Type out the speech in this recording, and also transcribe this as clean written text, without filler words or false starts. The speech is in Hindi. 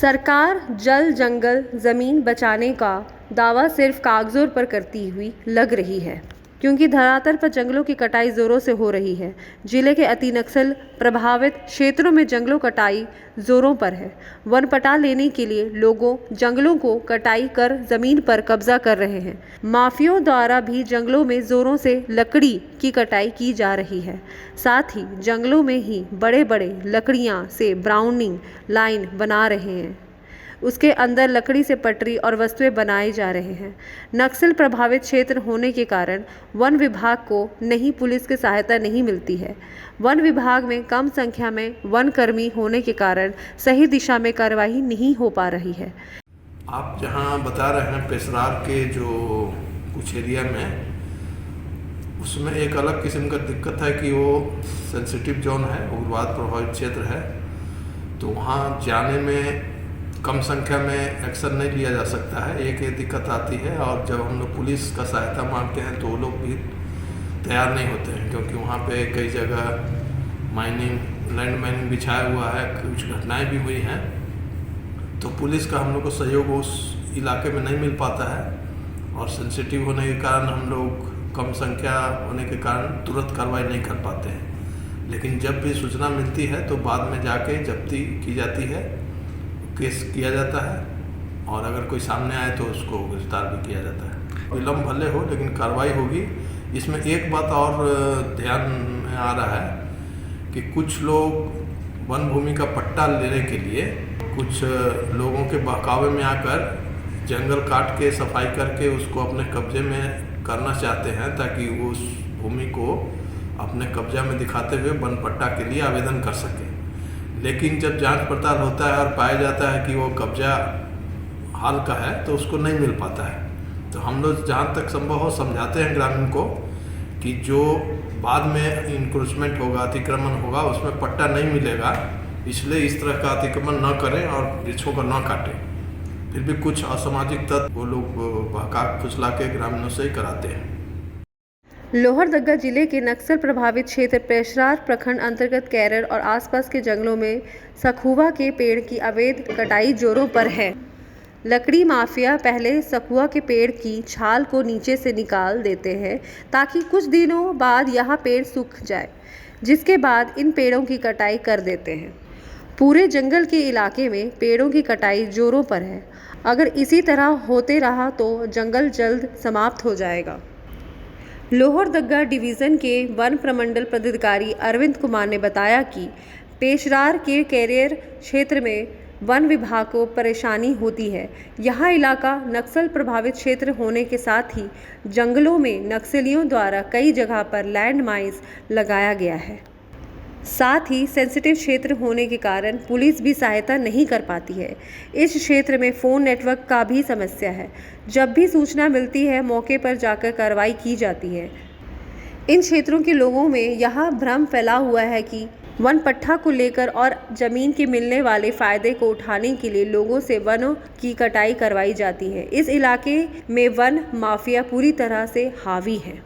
सरकार जल जंगल ज़मीन बचाने का दावा सिर्फ कागज़ों पर करती हुई लग रही है, क्योंकि धरातल पर जंगलों की कटाई ज़ोरों से हो रही है। जिले के अति नक्सल प्रभावित क्षेत्रों में जंगलों कटाई ज़ोरों पर है। वन पट्टा लेने के लिए लोगों जंगलों को कटाई कर ज़मीन पर कब्जा कर रहे हैं। माफियाओं द्वारा भी जंगलों में ज़ोरों से लकड़ी की कटाई की जा रही है। साथ ही जंगलों में ही बड़े बड़े लकड़ियां से ब्राउनिंग लाइन बना रहे हैं, उसके अंदर लकड़ी से पटरी और वस्तुएं बनाए जा रहे हैं। नक्सल प्रभावित क्षेत्र होने के कारण वन विभाग को पुलिस की सहायता नहीं मिलती है। वन विभाग में कम संख्या में वन कर्मी होने के कारण सही दिशा में कार्रवाई नहीं हो पा रही है। आप जहां बता रहे हैं पेशरार के जो कुछ एरिया में, उसमें एक अलग किस्म का दिक्कत है कि वो सेंसिटिव जोन है, उग्रवाद प्रभावित क्षेत्र है, तो वहाँ जाने में कम संख्या में एक्शन नहीं लिया जा सकता है। एक ये दिक्कत आती है, और जब हम लोग पुलिस का सहायता मांगते हैं तो वो लोग भी तैयार नहीं होते हैं, क्योंकि वहाँ पे कई जगह लैंड माइनिंग बिछाया हुआ है, कुछ घटनाएं भी हुई हैं, तो पुलिस का हम लोग को सहयोग उस इलाके में नहीं मिल पाता है, और सेंसिटिव होने के कारण हम लोग कम संख्या होने के कारण तुरंत कार्रवाई नहीं कर पाते हैं। लेकिन जब भी सूचना मिलती है तो बाद में जाके जब्ती की जाती है, केस किया जाता है, और अगर कोई सामने आए तो उसको गिरफ्तार भी किया जाता है। विलम्ब भले हो लेकिन कार्रवाई होगी। इसमें एक बात और ध्यान में आ रहा है कि कुछ लोग वन भूमि का पट्टा लेने के लिए कुछ लोगों के बहकावे में आकर जंगल काट के सफाई करके उसको अपने कब्जे में करना चाहते हैं, ताकि वो उस भूमि को अपने कब्जा में दिखाते हुए वन पट्टा के लिए आवेदन कर सकें। लेकिन जब जांच पड़ताल होता है और पाया जाता है कि वो कब्जा हाल का है, तो उसको नहीं मिल पाता है। तो हम लोग जहाँ तक संभव हो समझाते हैं ग्रामीण को कि जो बाद में इंक्रोचमेंट होगा, अतिक्रमण होगा, उसमें पट्टा नहीं मिलेगा, इसलिए इस तरह का अतिक्रमण न करें और वृक्षों को न काटें। फिर भी कुछ असामाजिक तत्व वो लोग बहका फुसला के ग्रामीणों से ही कराते हैं। लोहरदगा जिले के नक्सल प्रभावित क्षेत्र पेशरार प्रखंड अंतर्गत कैरर और आसपास के जंगलों में सखुआ के पेड़ की अवैध कटाई जोरों पर है। लकड़ी माफिया पहले सखुआ के पेड़ की छाल को नीचे से निकाल देते हैं ताकि कुछ दिनों बाद यह पेड़ सूख जाए, जिसके बाद इन पेड़ों की कटाई कर देते हैं। पूरे जंगल के इलाके में पेड़ों की कटाई जोरों पर है। अगर इसी तरह होते रहा तो जंगल जल्द समाप्त हो जाएगा। लोहरदगा डिवीज़न के वन प्रमंडल पदाधिकारी अरविंद कुमार ने बताया कि पेशरार के कैरियर क्षेत्र में वन विभाग को परेशानी होती है। यह इलाका नक्सल प्रभावित क्षेत्र होने के साथ ही जंगलों में नक्सलियों द्वारा कई जगह पर लैंड माइन्स लगाया गया है। साथ ही सेंसिटिव क्षेत्र होने के कारण पुलिस भी सहायता नहीं कर पाती है। इस क्षेत्र में फ़ोन नेटवर्क का भी समस्या है। जब भी सूचना मिलती है मौके पर जाकर कार्रवाई की जाती है। इन क्षेत्रों के लोगों में यह भ्रम फैला हुआ है कि वन पट्टा को लेकर और ज़मीन के मिलने वाले फ़ायदे को उठाने के लिए लोगों से वनों की कटाई करवाई जाती है। इस इलाके में वन माफिया पूरी तरह से हावी है।